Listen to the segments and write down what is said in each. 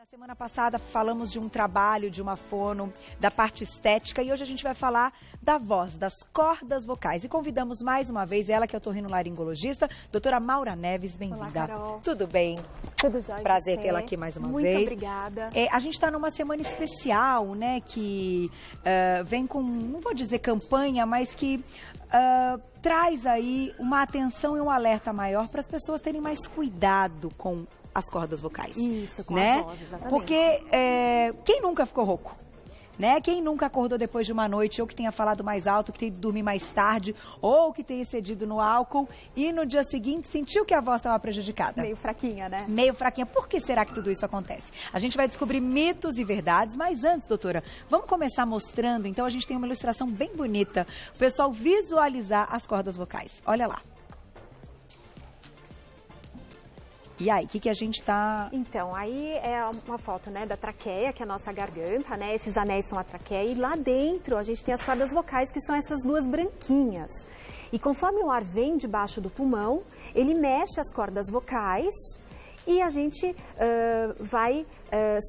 Na semana passada falamos de um trabalho, de uma fono, da parte estética e hoje a gente vai falar da voz, das cordas vocais. E convidamos mais uma vez ela, que é otorrinolaringologista, doutora Maura Neves, bem-vinda. Olá, Carol. Tudo bem? Tudo jóia. Prazer tê-la aqui mais uma vez. Muito obrigada. A gente está numa semana especial, né, que vem com, não vou dizer campanha, mas que traz aí uma atenção e um alerta maior para as pessoas terem mais cuidado com as cordas vocais. Isso, com né? a voz, exatamente. Porque quem nunca ficou rouco? Né? Quem nunca acordou depois de uma noite, ou que tenha falado mais alto, que tenha ido dormir mais tarde, ou que tenha excedido no álcool e no dia seguinte sentiu que a voz estava prejudicada? Meio fraquinha, né? Meio fraquinha. Por que será que tudo isso acontece? A gente vai descobrir mitos e verdades, mas antes, doutora, vamos começar mostrando. Então, a gente tem uma ilustração bem bonita, o pessoal visualizar as cordas vocais. Olha lá. E aí, o que a gente tá... Então, aí é uma foto, né, da traqueia, que é a nossa garganta, né? Esses anéis são a traqueia. E lá dentro a gente tem as cordas vocais, que são essas duas branquinhas. E conforme o ar vem debaixo do pulmão, ele mexe as cordas vocais e a gente vai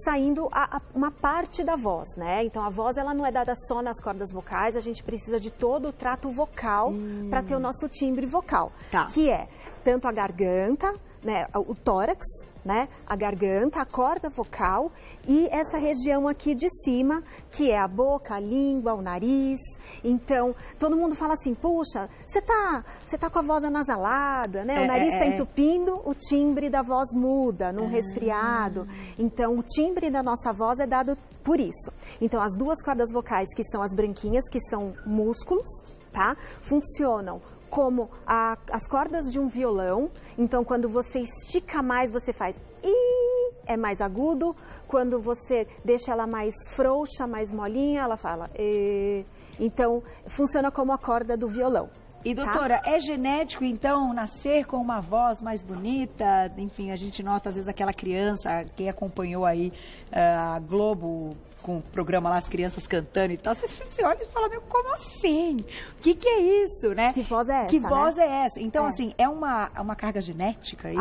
saindo uma parte da voz, né? Então, a voz, ela não é dada só nas cordas vocais, a gente precisa de todo o trato vocal para ter o nosso timbre vocal. Tá. Que é tanto a garganta, né, o tórax, né, a garganta, a corda vocal e essa região aqui de cima, que é a boca, a língua, o nariz. Então, todo mundo fala assim, puxa, você tá com a voz anasalada, né? O nariz está entupindo, o timbre da voz muda num resfriado. Então, o timbre da nossa voz é dado por isso. Então, as duas cordas vocais, que são as branquinhas, que são músculos, tá? Funcionam como as cordas de um violão. Então, quando você estica mais, você faz i, é mais agudo. Quando você deixa ela mais frouxa, mais molinha, ela fala e. Então, funciona como a corda do violão. E, doutora, é genético, então, nascer com uma voz mais bonita? Enfim, a gente nota, às vezes, aquela criança, quem acompanhou aí a Globo, com o programa lá, as crianças cantando e tal, você olha e fala, meu, como assim? O que é isso, né? Que voz é essa, Que voz né? é essa? Então, assim, é uma carga genética aí?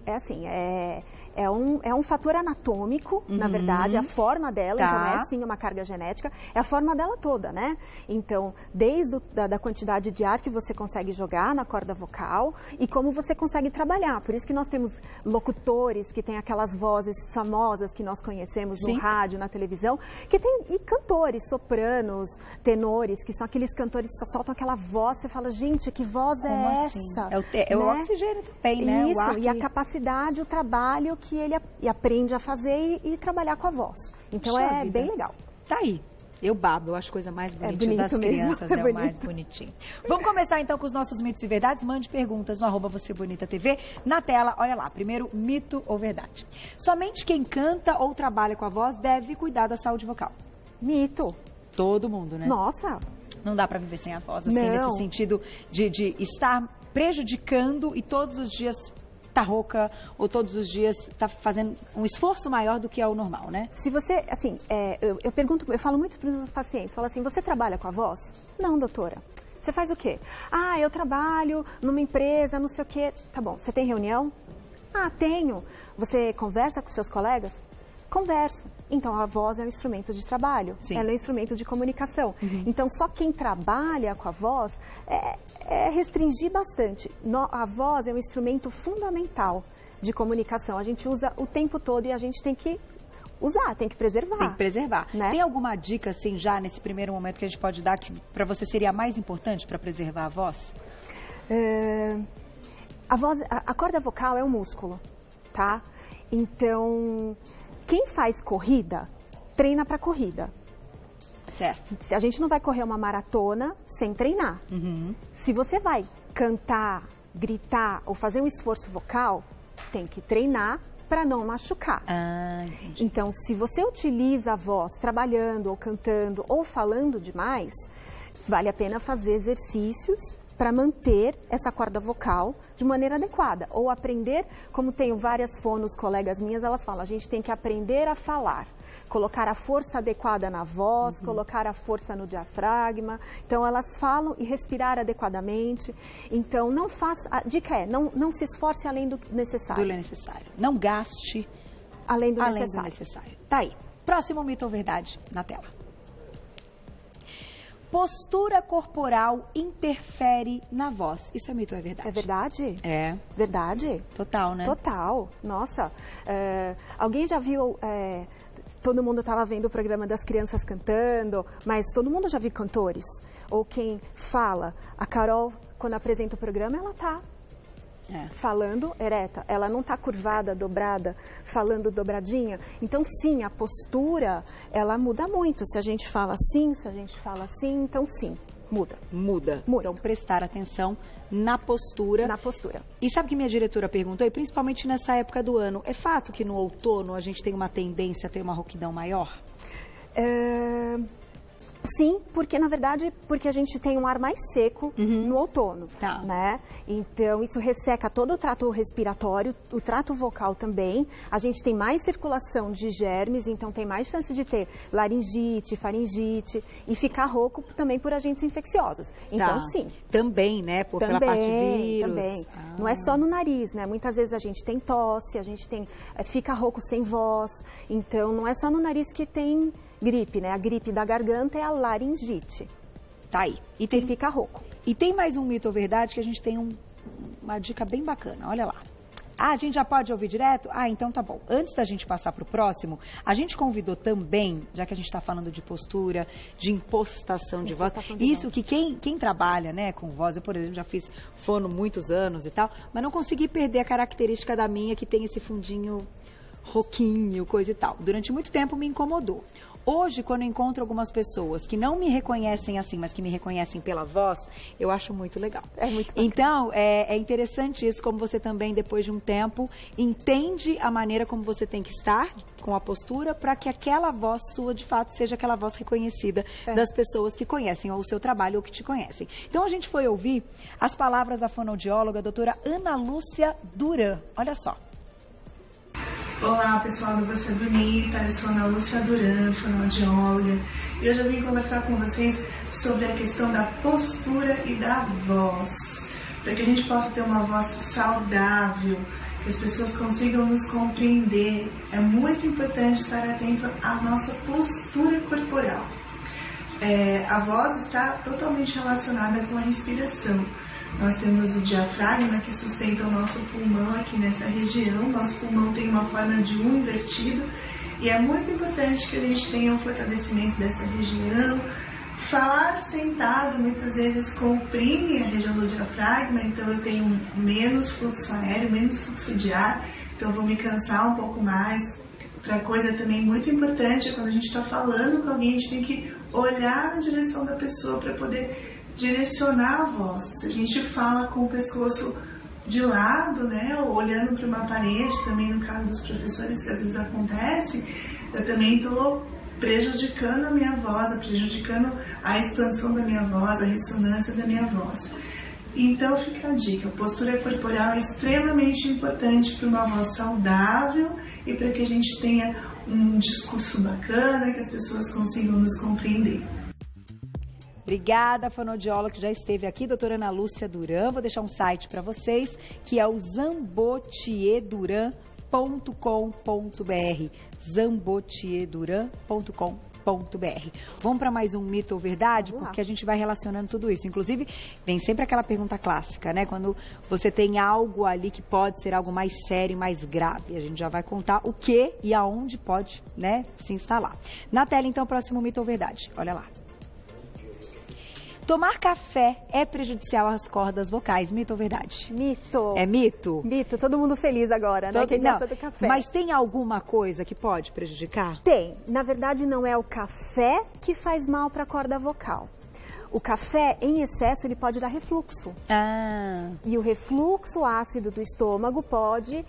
É assim, é um fator anatômico, na verdade, a forma dela, Tá. então é sim uma carga genética, é a forma dela toda, né? Então, desde da quantidade de ar que você consegue jogar na corda vocal e como você consegue trabalhar. Por isso que nós temos locutores que têm aquelas vozes famosas que nós conhecemos no Sim. rádio, na televisão, e cantores, sopranos, tenores, que são aqueles cantores que só soltam aquela voz, você fala, gente, que voz Como é assim? essa? É o Né? oxigênio também, né? Isso, O ar e a que- capacidade, o trabalho que ele aprende a fazer e trabalhar com a voz. Então, Puxa é vida. bem legal. Tá aí. Eu babo, eu acho coisa mais bonitinha bonito das mesmo, crianças, é é o mais bonito. bonitinho. Vamos começar então com os nossos mitos e verdades. Mande perguntas no @VocêBonitaTV. Na tela, olha lá, primeiro, mito ou verdade. Somente quem canta ou trabalha com a voz deve cuidar da saúde vocal. Mito. Todo mundo, né? Nossa. Não dá pra viver sem a voz, assim, Não. nesse sentido de estar prejudicando e todos os dias tá rouca ou todos os dias tá fazendo um esforço maior do que é o normal, né? Se você, assim, eu falo muito para os pacientes, falo assim, você trabalha com a voz? Não, doutora. Você faz o quê? Ah, eu trabalho numa empresa, não sei o quê. Tá bom, você tem reunião? Ah, tenho. Você conversa com seus colegas? Converso. Então, a voz é um instrumento de trabalho, Sim. ela é um instrumento de comunicação. Então, só quem trabalha com a voz é restringir bastante. A voz é um instrumento fundamental de comunicação. A gente usa o tempo todo e a gente tem que usar, tem que preservar. Tem que preservar. Né? Tem alguma dica, assim, já nesse primeiro momento que a gente pode dar que para você seria a mais importante para preservar a voz? A corda vocal é um músculo, tá? Então, quem faz corrida, treina para corrida. Certo. A gente não vai correr uma maratona sem treinar. Se você vai cantar, gritar ou fazer um esforço vocal, tem que treinar para não machucar. Ah, entendi. Então, se você utiliza a voz trabalhando ou cantando ou falando demais, vale a pena fazer exercícios para manter essa corda vocal de maneira adequada. Ou aprender, como tenho várias fonos, colegas minhas, elas falam, a gente tem que aprender a falar. Colocar a força adequada na voz, colocar a força no diafragma. Então, elas falam e respirar adequadamente. Então, a dica é, não se esforce além do necessário. Do necessário. Não gaste Além do Além do necessário. Tá aí. Próximo mito ou verdade na tela. Postura corporal interfere na voz. Isso é mito ou é verdade? É verdade? É. Verdade? Total, né? Total. Nossa. Alguém já viu... todo mundo estava vendo o programa das crianças cantando, mas todo mundo já viu cantores. Ou quem fala. A Carol, quando apresenta o programa, ela tá falando ereta. Ela não tá curvada, dobrada, falando dobradinha. Então, sim, a postura, ela muda muito. Se a gente fala assim, se a gente fala assim, então sim, muda. Muda. Muito. Então, prestar atenção na postura. Na postura. E sabe que minha diretora perguntou, e principalmente nessa época do ano, é fato que no outono a gente tem uma tendência a ter uma rouquidão maior? Sim, porque na verdade, porque a gente tem um ar mais seco no outono, né? Então isso resseca todo o trato respiratório, o trato vocal também. A gente tem mais circulação de germes, então tem mais chance de ter laringite, faringite e ficar rouco também por agentes infecciosos. Então sim. Também, né? Pela parte de vírus. Também. Não é só no nariz, né? Muitas vezes a gente tem tosse, a gente tem fica rouco sem voz. Então não é só no nariz que tem gripe, né? A gripe da garganta é a laringite. Tá aí. E fica rouco. E tem mais um mito ou verdade que a gente tem uma dica bem bacana. Olha lá. A gente já pode ouvir direto? Então tá bom. Antes da gente passar para o próximo, a gente convidou também, já que a gente está falando de postura, de impostação de voz, isso que quem trabalha, né, com voz, eu, por exemplo, já fiz fono muitos anos e tal, mas não consegui perder a característica da minha, que tem esse fundinho roquinho, coisa e tal. Durante muito tempo me incomodou. Hoje, quando eu encontro algumas pessoas que não me reconhecem assim, mas que me reconhecem pela voz, eu acho muito legal. É muito bacana. Então, é interessante isso, como você também, depois de um tempo, entende a maneira como você tem que estar com a postura para que aquela voz sua, de fato, seja aquela voz reconhecida das pessoas que conhecem ou o seu trabalho ou que te conhecem. Então, a gente foi ouvir as palavras da fonoaudióloga, a doutora Ana Lúcia Duran. Olha só. Olá pessoal do Você é Bonita, eu sou Ana Lúcia Duran, fonoaudióloga, e hoje eu vim conversar com vocês sobre a questão da postura e da voz, para que a gente possa ter uma voz saudável, que as pessoas consigam nos compreender. É muito importante estar atento à nossa postura corporal. A voz está totalmente relacionada com a respiração. Nós temos o diafragma que sustenta o nosso pulmão aqui nessa região. Nosso pulmão tem uma forma de U invertido e é muito importante que a gente tenha um fortalecimento dessa região. Falar sentado muitas vezes comprime a região do diafragma, então eu tenho menos fluxo aéreo, menos fluxo de ar, então eu vou me cansar um pouco mais. Outra coisa também muito importante é quando a gente está falando com alguém, a gente tem que olhar na direção da pessoa para poder direcionar a voz. Se a gente fala com o pescoço de lado, né, ou olhando para uma parede, também no caso dos professores que às vezes acontece, eu também estou prejudicando a minha voz, prejudicando a expansão da minha voz, a ressonância da minha voz. Então fica a dica, a postura corporal é extremamente importante para uma voz saudável e para que a gente tenha um discurso bacana, que as pessoas consigam nos compreender. Obrigada, fonoaudióloga que já esteve aqui, doutora Ana Lúcia Duran. Vou deixar um site para vocês, que é o zambotierduran.com.br, zambotierduran.com.br. Vamos para mais um mito ou verdade? Porque a gente vai relacionando tudo isso. Inclusive, vem sempre aquela pergunta clássica, né? Quando você tem algo ali que pode ser algo mais sério e mais grave. A gente já vai contar o que e aonde pode, né, se instalar. Na tela, então, próximo mito ou verdade. Olha lá. Tomar café é prejudicial às cordas vocais, mito ou verdade? Mito. É mito? Mito, todo mundo feliz agora, né? Quem gosta do café. Mas tem alguma coisa que pode prejudicar? Tem. Na verdade, não é o café que faz mal para a corda vocal. O café, em excesso, ele pode dar refluxo. E o refluxo ácido do estômago pode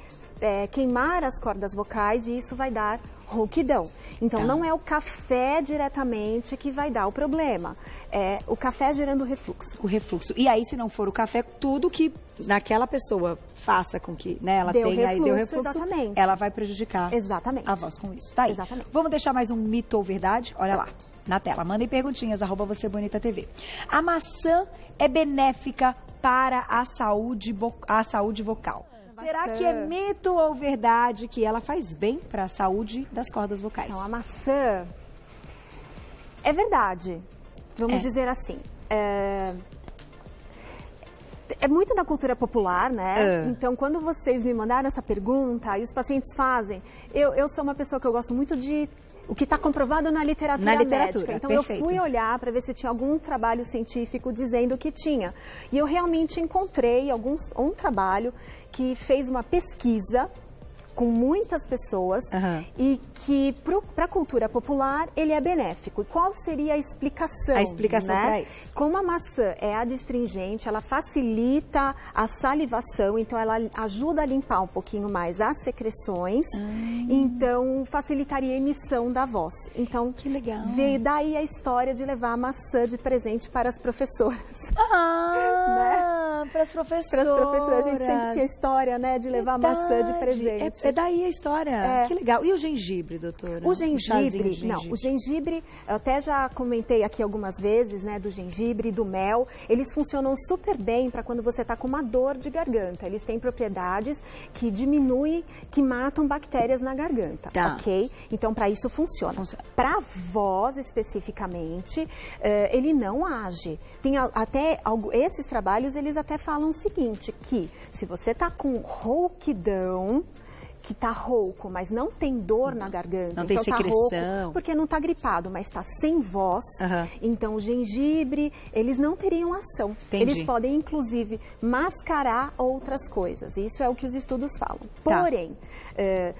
queimar as cordas vocais e isso vai dar rouquidão. Então, não é o café diretamente que vai dar o problema. É o café gerando refluxo. O refluxo. E aí, se não for o café, tudo que naquela pessoa faça com que, né, ela tenha aí deu refluxo, exatamente, ela vai prejudicar a voz com isso. Tá aí. Exatamente. Vamos deixar mais um mito ou verdade? Olha lá, na tela. Mandem perguntinhas, @VocêBonitaTV. A maçã é benéfica para a saúde vocal. Será que é mito ou verdade que ela faz bem para a saúde das cordas vocais? Então, a maçã é verdade, vamos dizer assim. É muito da cultura popular, né? Então, quando vocês me mandaram essa pergunta e os pacientes fazem, eu sou uma pessoa que eu gosto muito de o que está comprovado na literatura médica. Então, perfeito. Eu fui olhar para ver se tinha algum trabalho científico dizendo que tinha. E eu realmente encontrei um trabalho que fez uma pesquisa com muitas pessoas e que para a cultura popular ele é benéfico. E qual seria a explicação? A explicação né? para isso. Como a maçã é adstringente, ela facilita a salivação, então ela ajuda a limpar um pouquinho mais as secreções, então facilitaria a emissão da voz. Então, que legal. Veio daí a história de levar a maçã de presente para as professoras. Né? Para as professoras. Para as professoras, a gente sempre tinha história, né, de levar maçã de presente. É daí a história. Que legal. E o gengibre, doutora? O gengibre, o gengibre, eu até já comentei aqui algumas vezes, né, do gengibre e do mel. Eles funcionam super bem para quando você está com uma dor de garganta. Eles têm propriedades que diminuem, que matam bactérias na garganta, ok? Então, para isso funciona. Para voz, especificamente, ele não age. Tem até esses trabalhos, eles até falam o seguinte, que se você está com rouquidão, que está rouco, mas não tem dor na garganta, não tem secreção, tá rouco, porque não está gripado, mas está sem voz, então o gengibre, eles não teriam ação. Eles podem, inclusive, mascarar outras coisas. Isso é o que os estudos falam. Porém,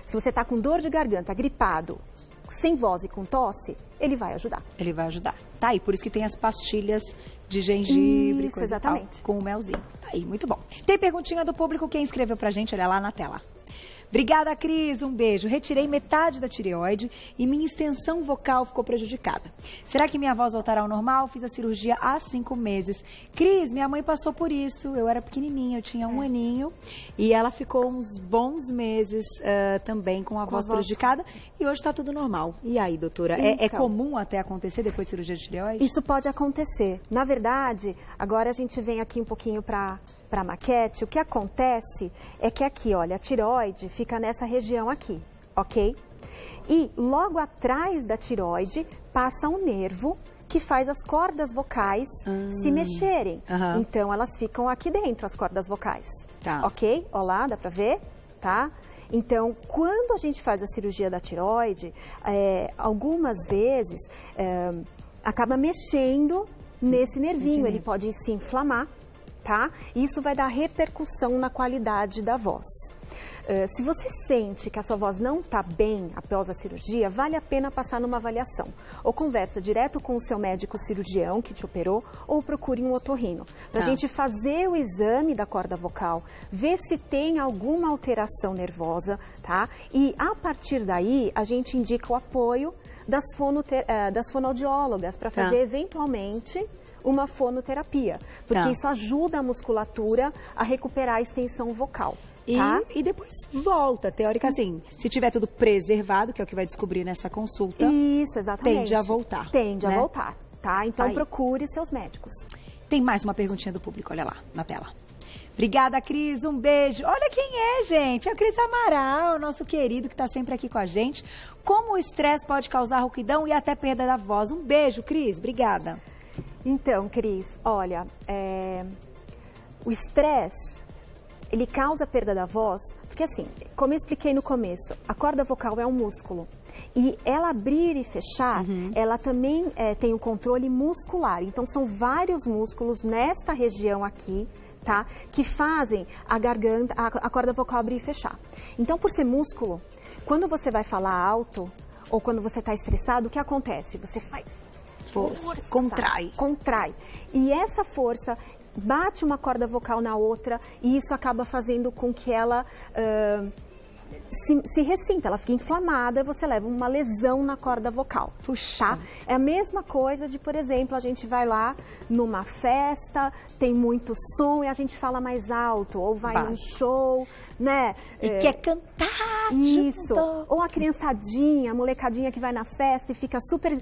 se você está com dor de garganta, gripado, sem voz e com tosse, ele vai ajudar. Ele vai ajudar. Tá aí, por isso que tem as pastilhas de gengibre, isso, exatamente. Com o melzinho. Tá aí, muito bom. Tem perguntinha do público, quem escreveu pra gente, olha lá na tela. Obrigada, Cris. Um beijo. Retirei metade da tireoide e minha extensão vocal ficou prejudicada. Será que minha voz voltará ao normal? Fiz a cirurgia há 5 meses. Cris, minha mãe passou por isso. Eu era pequenininha, eu tinha 1 aninho. E ela ficou uns bons meses também com a voz prejudicada. E hoje está tudo normal. E aí, doutora? Então, é comum até acontecer depois de cirurgia de tireoide? Isso pode acontecer. Na verdade, agora a gente vem aqui um pouquinho para a maquete. O que acontece é que aqui, olha, a tireoide fica nessa região aqui, ok? E logo atrás da tireoide passa um nervo que faz as cordas vocais se mexerem. Então, elas ficam aqui dentro, as cordas vocais. Ok? Olha lá, dá pra ver? Tá? Então, quando a gente faz a cirurgia da tireoide, algumas vezes acaba mexendo nesse nervinho. Ele pode se inflamar, tá? Isso vai dar repercussão na qualidade da voz. Se você sente que a sua voz não está bem após a cirurgia, vale a pena passar numa avaliação. Ou conversa direto com o seu médico cirurgião que te operou, ou procure um otorrino. Para a gente fazer o exame da corda vocal, ver se tem alguma alteração nervosa, tá? E a partir daí, a gente indica o apoio das fonoaudiólogas para fazer eventualmente uma fonoterapia, porque isso ajuda a musculatura a recuperar a extensão vocal. E depois volta, teoricamente, assim, se tiver tudo preservado, que é o que vai descobrir nessa consulta. Isso, exatamente. Tende a voltar. Tende a voltar, tá? Então procure seus médicos. Tem mais uma perguntinha do público, olha lá, na tela. Obrigada, Cris, um beijo. Olha quem é, gente, é a Cris Amaral, nosso querido que está sempre aqui com a gente. Como o estresse pode causar rouquidão e até perda da voz? Um beijo, Cris, obrigada. Então, Cris, olha, o estresse, ele causa perda da voz, porque assim, como eu expliquei no começo, a corda vocal é um músculo. E ela abrir e fechar, ela também tem o controle muscular. Então, são vários músculos nesta região aqui, tá? Que fazem a garganta, a corda vocal abrir e fechar. Então, por ser músculo, quando você vai falar alto, ou quando você está estressado, o que acontece? Você faz força, contrai. E essa força bate uma corda vocal na outra e isso acaba fazendo com que ela se ressinta, ela fica inflamada, você leva uma lesão na corda vocal. Tá? É a mesma coisa de, por exemplo, a gente vai lá numa festa, tem muito som e a gente fala mais alto, ou vai num show, né? E quer cantar. Isso. Ou a criançadinha, a molecadinha que vai na festa e fica super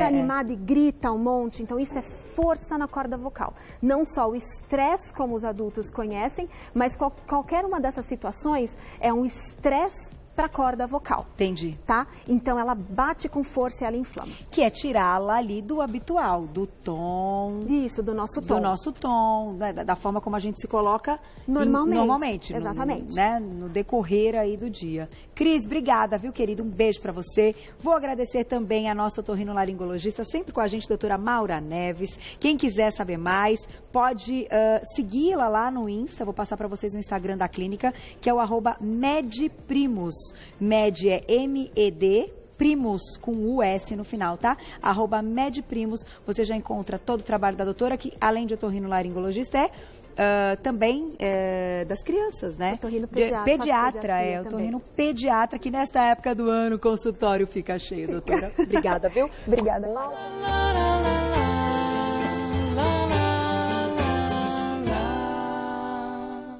animada e grita um monte. Então, isso é força na corda vocal. Não só o estresse, como os adultos conhecem, mas qualquer uma dessas situações é um estresse para a corda vocal. Entendi. Tá? Então, ela bate com força e ela inflama. Que é tirá-la ali do habitual, do tom. Isso, do nosso tom. Do nosso tom, da forma como a gente se coloca normalmente. Exatamente. No decorrer aí do dia. Cris, obrigada, viu, querido? Um beijo para você. Vou agradecer também a nossa otorrinolaringologista, sempre com a gente, doutora Maura Neves. Quem quiser saber mais, pode segui-la lá no Insta. Vou passar para vocês o Instagram da clínica, que é o @medprimus. Med é M-E-D, Primus com US no final, tá? @medprimus, você já encontra todo o trabalho da doutora, que além de otorrinolaringologista também das crianças, né? Pediatra, otorrinopediatra, que nesta época do ano o consultório fica cheio, doutora. Obrigada, viu? Obrigada.